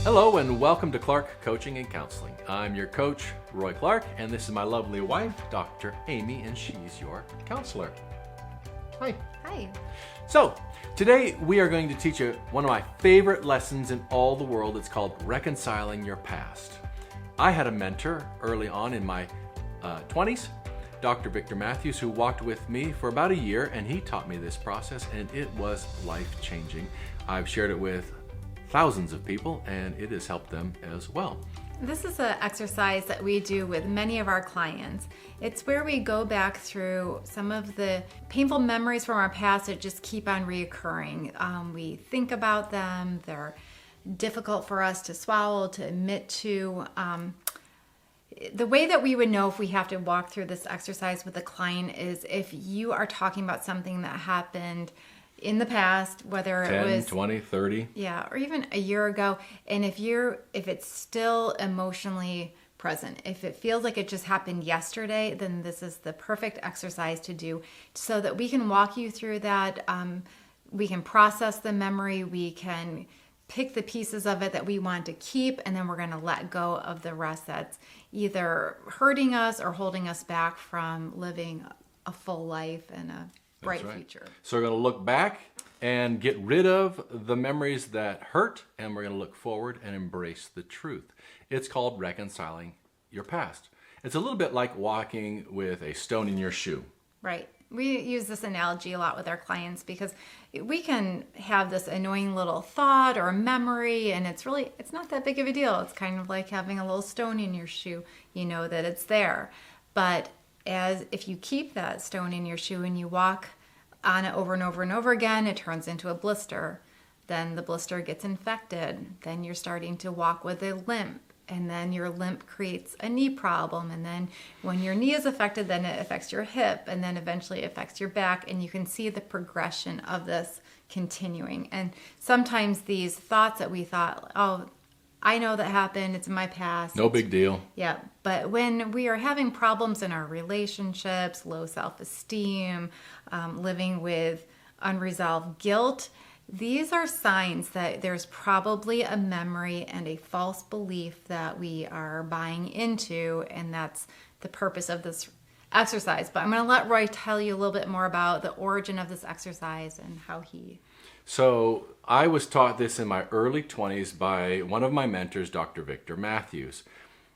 Hello and welcome to Clark Coaching and Counseling. I'm your coach, Roy Clark, and this is my lovely wife, Dr. Amy, and she's your counselor. Hi. Hi. So, today we are going to teach you one of my favorite lessons in all the world. It's called Reconciling Your Past. I had a mentor early on in my 20s, Dr. Victor Matthews, who walked with me for about a year, and he taught me this process, and it was life-changing. I've shared it with thousands of people, and it has helped them as well. This is an exercise that we do with many of our clients. It's where we go back through some of the painful memories from our past that just keep on reoccurring. We think about them, they're difficult for us to swallow, to admit to. The way that we would know if we have to walk through this exercise with a client is if you are talking about something that happened in the past, whether 10, it was 20, 30. Yeah, or even a year ago. And if it's still emotionally present, if it feels like it just happened yesterday, then this is the perfect exercise to do so that we can walk you through that. We can process the memory. We can pick the pieces of it that we want to keep, and then we're going to let go of the rest that's either hurting us or holding us back from living a full life and a bright future. So we're going to look back and get rid of the memories that hurt, and we're going to look forward and embrace the truth. It's called reconciling your past. It's a little bit like walking with a stone in your shoe. Right. We use this analogy a lot with our clients because we can have this annoying little thought or memory, and it's not that big of a deal. It's kind of like having a little stone in your shoe. You know that it's there. But if you keep that stone in your shoe and you walk on it over and over and over again, it turns into a blister. Then the blister gets infected. Then you're starting to walk with a limp. And then your limp creates a knee problem. And then when your knee is affected, then it affects your hip. And then eventually it affects your back. And you can see the progression of this continuing. And sometimes these thoughts that we thought, oh, I know that happened, it's in my past. No big deal. Yeah, but when we are having problems in our relationships, low self-esteem, living with unresolved guilt, these are signs that there's probably a memory and a false belief that we are buying into, and that's the purpose of this exercise. But I'm going to let Roy tell you a little bit more about the origin of this exercise and how he... So I was taught this in my early 20s by one of my mentors, Dr. Victor Matthews.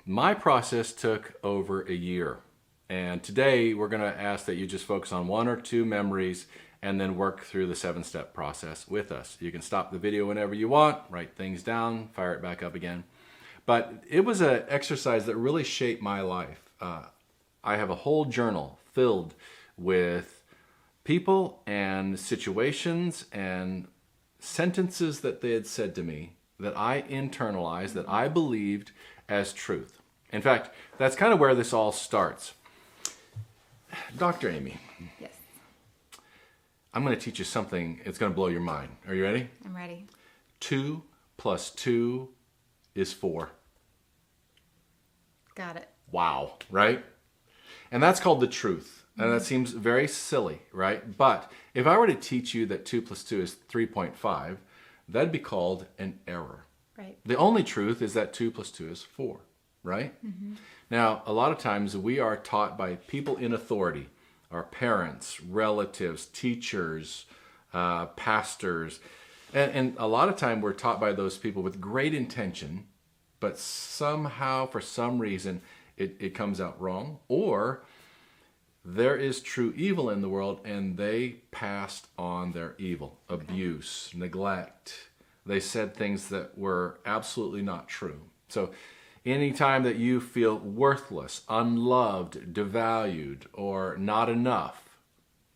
My process took over a year. And today we're going to ask that you just focus on one or two memories and then work through the 7-step process with us. You can stop the video whenever you want, write things down, fire it back up again. But it was an exercise that really shaped my life. I have a whole journal filled with people and situations and sentences that they had said to me that I internalized, that I believed as truth. In fact, that's kind of where this all starts. Dr. Amy. Yes. I'm going to teach you something. It's going to blow your mind. Are you ready? I'm ready. 2 + 2 is 4. Got it. Wow, right? And that's called the truth. And that seems very silly, right? But if I were to teach you that 2 + 2 is 3.5, that'd be called an error. Right. The only truth is that 2 + 2 is 4, right? Mm-hmm. Now, a lot of times we are taught by people in authority, our parents, relatives, teachers, pastors, and a lot of time we're taught by those people with great intention, but somehow, for some reason, it comes out wrong, or there is true evil in the world, and they passed on their evil, abuse, neglect. They said things that were absolutely not true. So anytime that you feel worthless, unloved, devalued, or not enough,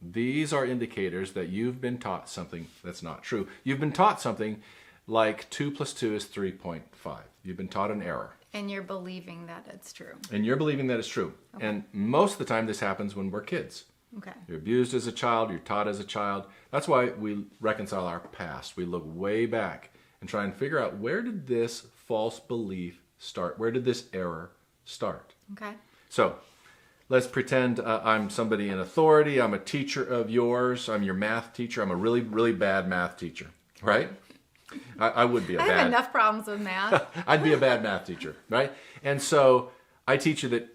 these are indicators that you've been taught something that's not true. You've been taught something like 2 + 2 is 3.5. You've been taught an error. And you're believing that it's true. And you're believing that it's true. Okay. And most of the time this happens when we're kids. Okay. You're abused as a child, you're taught as a child. That's why we reconcile our past. We look way back and try and figure out, where did this false belief start? Where did this error start? Okay. So let's pretend I'm somebody in authority. I'm a teacher of yours. I'm your math teacher. I'm a really, really bad math teacher, right? I would be a I bad... have enough problems with math. I'd be a bad math teacher, right? And so I teach you that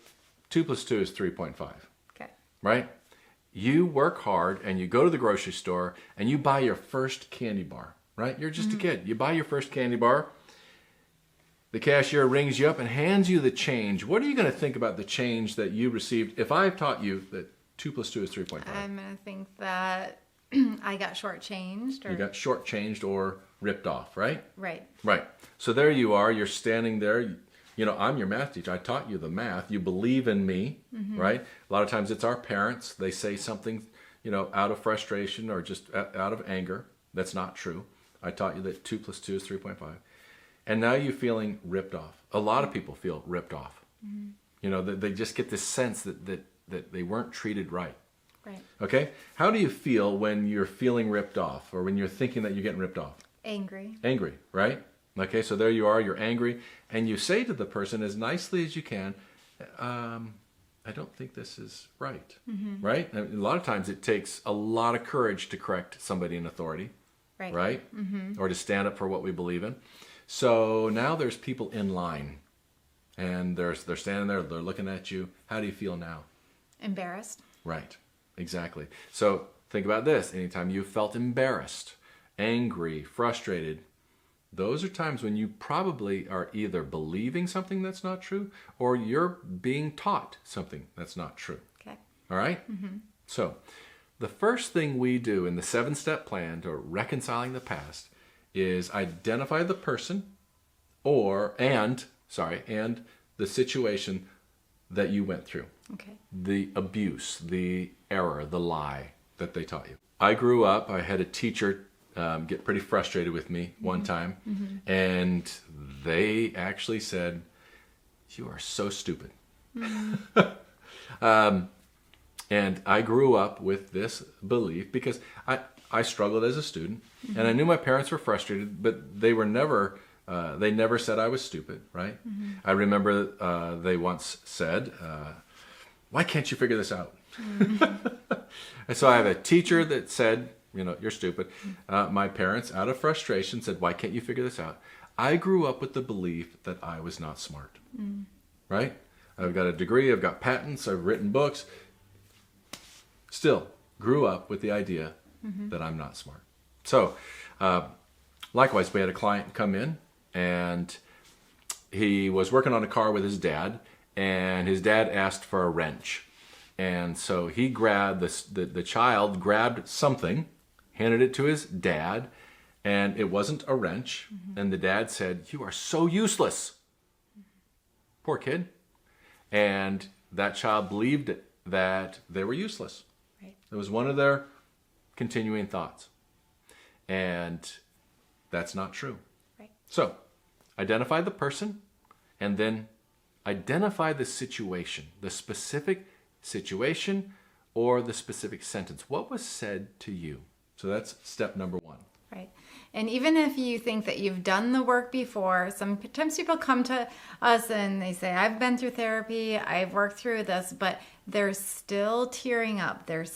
2 plus 2 is 3.5, Okay. right? You work hard and you go to the grocery store and you buy your first candy bar, right? You're just a kid. You buy your first candy bar. The cashier rings you up and hands you the change. What are you going to think about the change that you received if I've taught you that 2 plus 2 is 3.5? I'm going to think that I got shortchanged. You got shortchanged or ripped off, right? Right. Right. So there you are. You're standing there. You know, I'm your math teacher. I taught you the math. You believe in me, right? A lot of times it's our parents. They say something, you know, out of frustration or just out of anger. That's not true. I taught you that 2 plus 2 is 3.5. And now you're feeling ripped off. A lot of people feel ripped off. You know, they just get this sense that they weren't treated right. Right. Okay? How do you feel when you're feeling ripped off or when you're thinking that you're getting ripped off? Angry. Angry, right? Okay, so there you are, you're angry, and you say to the person as nicely as you can, I don't think this is right, right? And a lot of times it takes a lot of courage to correct somebody in authority, right? Or to stand up for what we believe in. So now there's people in line, and they're standing there, they're looking at you. How do you feel now? Embarrassed. Right, exactly. So think about this. Anytime you felt embarrassed, angry, frustrated, those are times when you probably are either believing something that's not true or you're being taught something that's not true. Okay. All right? So the first thing we do in the 7-step plan to reconciling the past is identify the person and the situation that you went through. Okay. The abuse, the error, the lie that they taught you. I grew up, I had a teacher get pretty frustrated with me one time, and they actually said, "You are so stupid." And I grew up with this belief because I struggled as a student, and I knew my parents were frustrated, but they were never, they never said I was stupid, right? I remember they once said, "Why can't you figure this out?" And so I have a teacher that said, you know, "You're stupid." My parents, out of frustration, said, "Why can't you figure this out?" I grew up with the belief that I was not smart, right? I've got a degree, I've got patents, I've written books. Still, grew up with the idea that I'm not smart. So, likewise, we had a client come in, and he was working on a car with his dad, and his dad asked for a wrench. And so he grabbed, the child grabbed something, handed it to his dad, and it wasn't a wrench. And the dad said, "You are so useless." Poor kid. And that child believed that they were useless. Right. It was one of their continuing thoughts. And that's not true. Right. So, identify the person, and then identify the situation, the specific situation or the specific sentence. What was said to you? So that's step number 1. Right. And even if you think that you've done the work before, sometimes people come to us and they say, "I've been through therapy, I've worked through this," but they're still tearing up. It's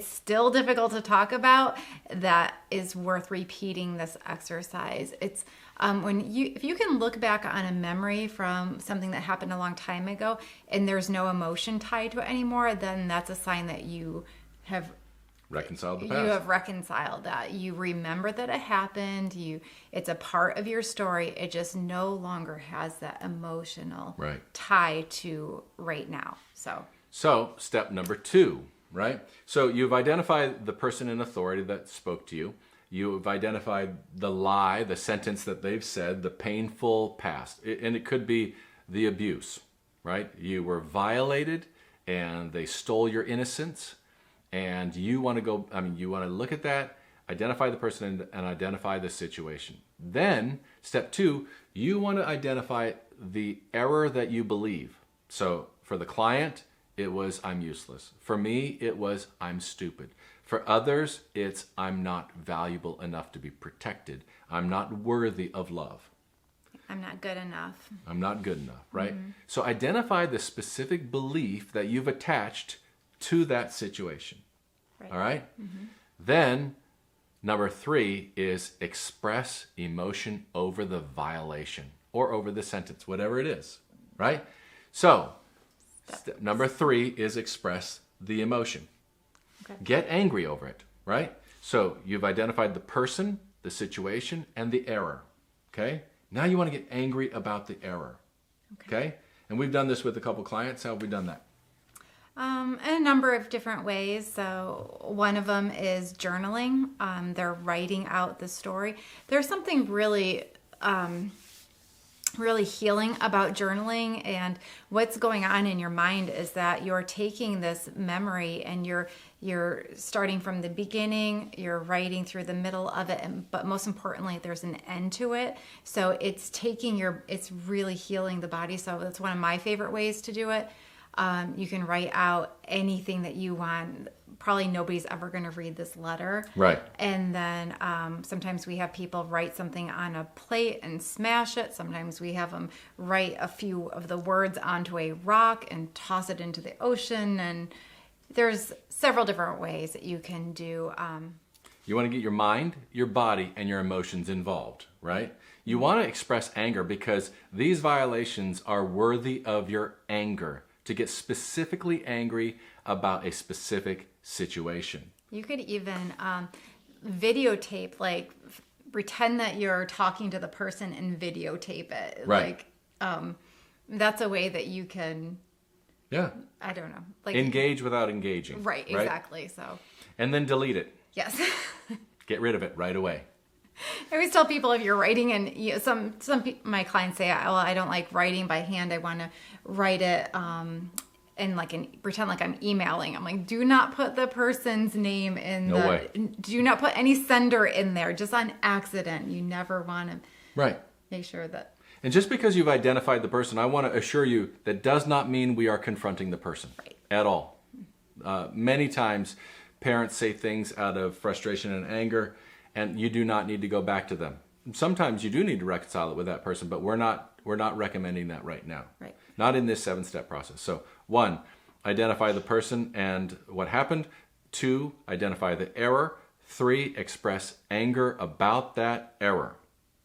still difficult to talk about. That is worth repeating this exercise. It's if you can look back on a memory from something that happened a long time ago and there's no emotion tied to it anymore, then that's a sign that you have reconciled the past. You have reconciled that. You remember that it happened. It's a part of your story. It just no longer has that emotional tie to right now. So step number 2, right? So you've identified the person in authority that spoke to you. You've identified the lie, the sentence that they've said, the painful past. And it could be the abuse, right? You were violated and they stole your innocence. And you want to look at that, identify the person, and identify the situation. Then, step 2, you want to identify the error that you believe. So, for the client, it was, "I'm useless." For me, it was, "I'm stupid." For others, it's, "I'm not valuable enough to be protected. I'm not worthy of love. I'm not good enough." I'm not good enough, right? So, identify the specific belief that you've attached to that situation. Right. All right? Then Number 3 is express emotion over the violation or over the sentence, whatever it is, right? So, number 3 is express the emotion. Okay. Get angry over it, right? So you've identified the person, the situation, and the error, okay? Now you want to get angry about the error, okay? And we've done this with a couple clients. How have we done that? In a number of different ways. So one of them is journaling. They're writing out the story. There's something really healing about journaling, and what's going on in your mind is that you're taking this memory and you're starting from the beginning, you're writing through the middle of it, but most importantly, there's an end to it. So it's really healing the body. So that's one of my favorite ways to do it. You can write out anything that you want. Probably nobody's ever going to read this letter. Right. And then sometimes we have people write something on a plate and smash it. Sometimes we have them write a few of the words onto a rock and toss it into the ocean. And there's several different ways that you can do. You want to get your mind, your body, and your emotions involved, right? You want to express anger because these violations are worthy of your anger, to get specifically angry about a specific situation. You could even videotape, like pretend that you're talking to the person and videotape it. Right. Like that's a way that you can, Yeah. I don't know, like Engage without engaging. Right, exactly. So And then delete it. yes. Get rid of it right away. I always tell people, if you're writing, and my clients say, well, I don't like writing by hand. I want to write it and pretend like I'm emailing. I'm like, do not put the person's name in. No way. Do not put any sender in there, just on accident. You never want to Right. make sure that. And just because you've identified the person, I want to assure you that does not mean we are confronting the person at all. Many times parents say things out of frustration and anger, and you do not need to go back to them. Sometimes you do need to reconcile it with that person, but we're not recommending that right now. Right. Not in this 7-step process. So 1, identify the person and what happened. 2, identify the error. 3, express anger about that error.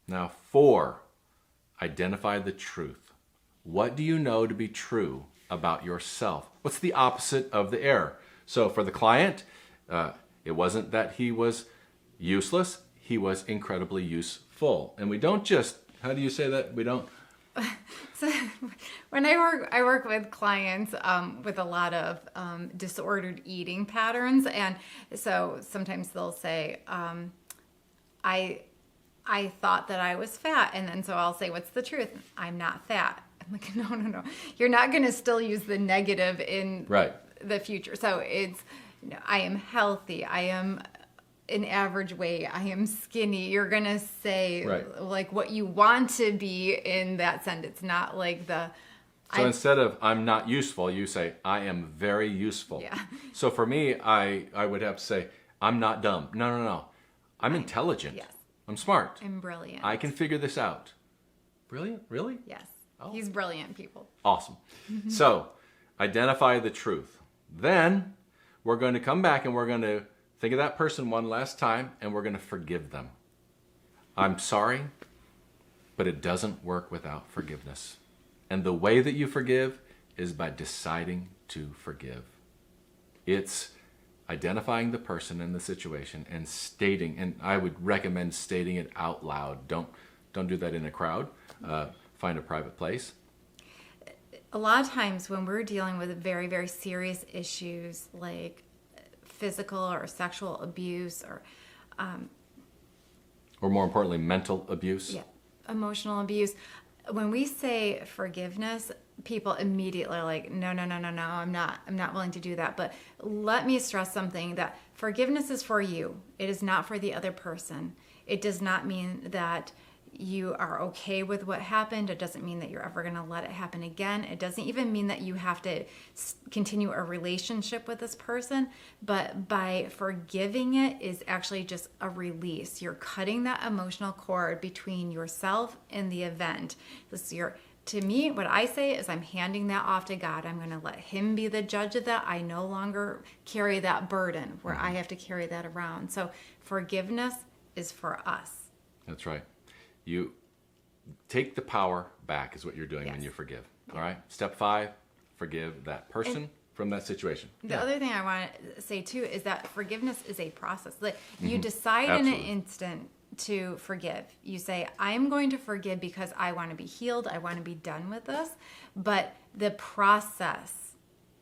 Now 4, identify the truth. What do you know to be true about yourself? What's the opposite of the error? So for the client, it wasn't that he was useless, he was incredibly useful. And we don't just, how do you say that? We don't. So when I work with clients with a lot of disordered eating patterns, and so sometimes they'll say, I thought that I was fat, and then so I'll say, what's the truth? I'm not fat. I'm like, no. You're not going to still use the negative in the future. So it's, I am healthy. I am an average weight. I am skinny. You're going to say like what you want to be in that sentence, not like the... So instead of I'm not useful, you say I am very useful. Yeah. So for me, I would have to say I'm not dumb. No. I'm intelligent. Yes. I'm smart. I'm brilliant. I can figure this out. Brilliant? Really? Yes. Oh. He's brilliant, people. Awesome. So identify the truth. Then we're going to come back and we're going to think of that person one last time, and we're going to forgive them. I'm sorry, but it doesn't work without forgiveness. And the way that you forgive is by deciding to forgive. It's identifying the person and the situation and stating, and I would recommend stating it out loud. Don't do that in a crowd. Find a private place. A lot of times when we're dealing with very, very serious issues like physical or sexual abuse or more importantly, mental abuse. Yeah, emotional abuse. When we say forgiveness, people immediately are like, no, I'm not willing to do that. But let me stress something, that forgiveness is for you. It is not for the other person. It does not mean that you are okay with what happened. It doesn't mean that you're ever going to let it happen again. It doesn't even mean that you have to continue a relationship with this person. But by forgiving it is actually just a release. You're cutting that emotional cord between yourself and the event. You're to me, what I say is I'm handing that off to God. I'm going to let him be the judge of that. I no longer carry that burden where I have to carry that around. So forgiveness is for us. That's right. You take the power back is what you're doing Yes. when you forgive. All right. Step 5, forgive that person from that situation. The other thing I want to say too is that forgiveness is a process. Like you decide in an Absolutely. instant to forgive. You say, I'm going to forgive because I want to be healed. I want to be done with this. But the process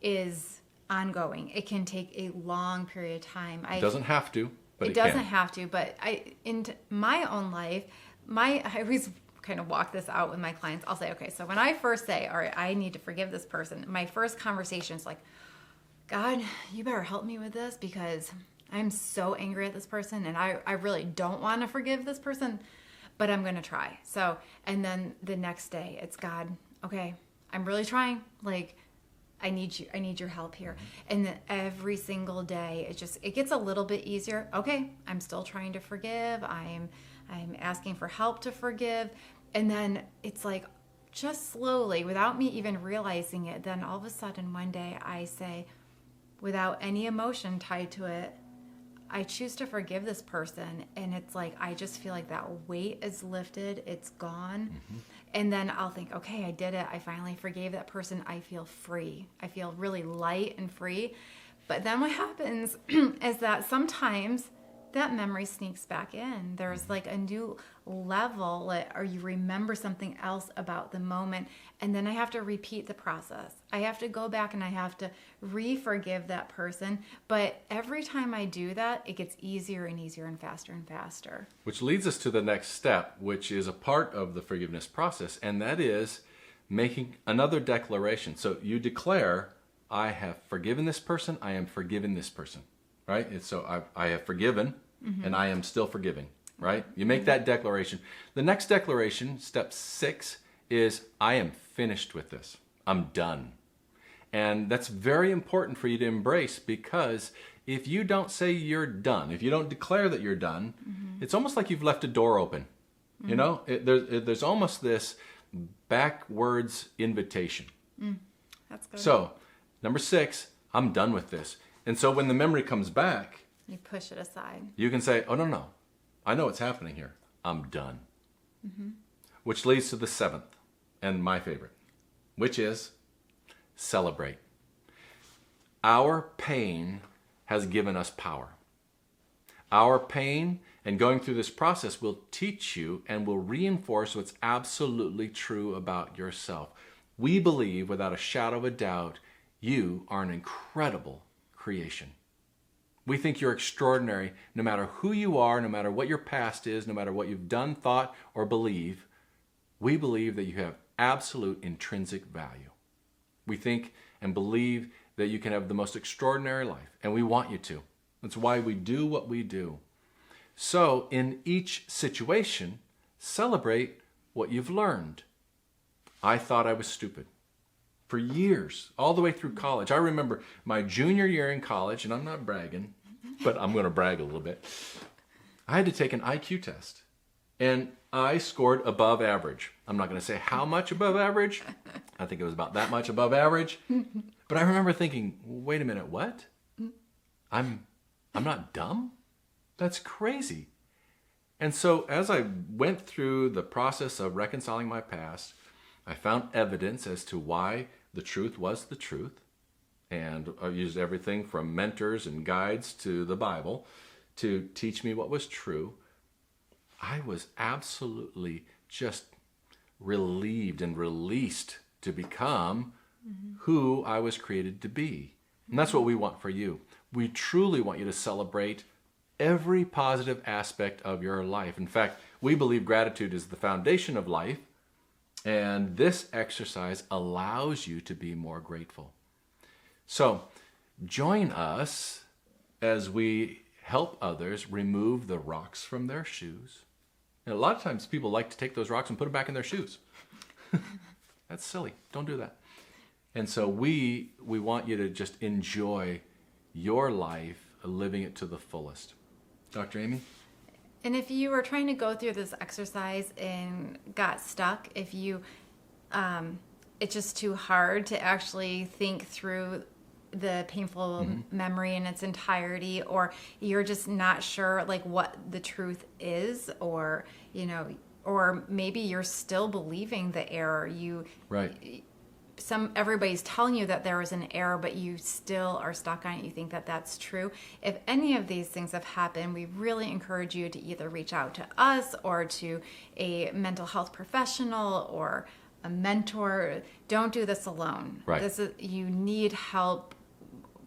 is ongoing. It can take a long period of time. It doesn't have to, but it doesn't can. have to, but in my own life, I always kind of walk this out with my clients. I'll say, okay, so when I first say, all right, I need to forgive this person, my first conversation is like, God, you better help me with this because I'm so angry at this person and I really don't want to forgive this person, but I'm going to try. So, and then the next day it's God, okay, I'm really trying. Like, I need your help here. And then every single day, it gets a little bit easier. Okay, I'm still trying to forgive. I'm asking for help to forgive. And then it's like, just slowly, without me even realizing it, then all of a sudden one day I say, without any emotion tied to it, I choose to forgive this person. And it's like, I just feel like that weight is lifted. It's gone. And then I'll think, okay, I did it. I finally forgave that person. I feel free. I feel really light and free. But then what happens is that sometimes that memory sneaks back in. There's like a new level, or you remember something else about the moment, and then I have to repeat the process. I have to go back and I have to re-forgive that person. But every time I do that, it gets easier and easier and faster. Which leads us to the next step, which is a part of the forgiveness process, and that is making another declaration. So you declare, I have forgiven this person, I am forgiving this person, right? And so I have forgiven, and I am still forgiving, right? You make that declaration. The next declaration, step 6, is I am finished with this. I'm done. And that's very important for you to embrace, because if you don't say you're done, if you don't declare that you're done, it's almost like you've left a door open. You know, there's almost this backwards invitation. That's good. So, number 6, I'm done with this. And so when the memory comes back, You push it aside. you can say, oh, no, I know what's happening here. I'm done. Which leads to the 7th, and my favorite, which is celebrate. Our pain has given us power. Our pain and going through this process will teach you and will reinforce what's absolutely true about yourself. We believe, without a shadow of a doubt, you are an incredible creation. We think you're extraordinary no matter who you are, no matter what your past is, no matter what you've done, thought, or believe. We believe that you have absolute intrinsic value. We think and believe that you can have the most extraordinary life, and we want you to. That's why we do what we do. So, in each situation, celebrate what you've learned. I thought I was stupid for years, all the way through college. I remember my junior year in college, and I'm not bragging, but I'm going to brag a little bit. I had to take an IQ test, and I scored above average. I'm not going to say how much above average. I think it was about that much above average. But I remember thinking, wait a minute, what? I'm not dumb? That's crazy. And so as I went through the process of reconciling my past, I found evidence as to why the truth was the truth. And I used everything from mentors and guides to the Bible to teach me what was true. I was absolutely just relieved and released to become who I was created to be. And that's what we want for you. We truly want you to celebrate every positive aspect of your life. In fact, we believe gratitude is the foundation of life, and this exercise allows you to be more grateful. So, join us as we help others remove the rocks from their shoes. And a lot of times people like to take those rocks and put them back in their shoes. That's silly. Don't do that. And so we want you to just enjoy your life, living it to the fullest. Dr. Amy? And if you were trying to go through this exercise and got stuck, if you it's just too hard to actually think through the painful memory in its entirety, or you're just not sure like what the truth is, or or maybe you're still believing the error. Right. Everybody's telling you that there was an error, but you still are stuck on it. You think that that's true. If any of these things have happened, we really encourage you to either reach out to us or to a mental health professional or a mentor. Don't do this alone. Right. You need help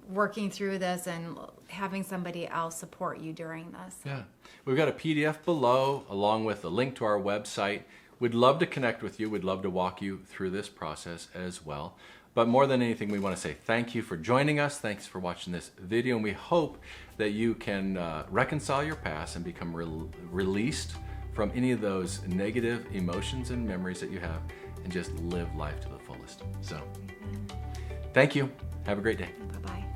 working through this and having somebody else support you during this. Yeah. We've got a PDF below along with a link to our website. We'd love to connect with you. We'd love to walk you through this process as well. But more than anything, we want to say thank you for joining us. Thanks for watching this video. And we hope that you can reconcile your past and become released from any of those negative emotions and memories that you have and just live life to the fullest. So, thank you. Have a great day. Bye-bye.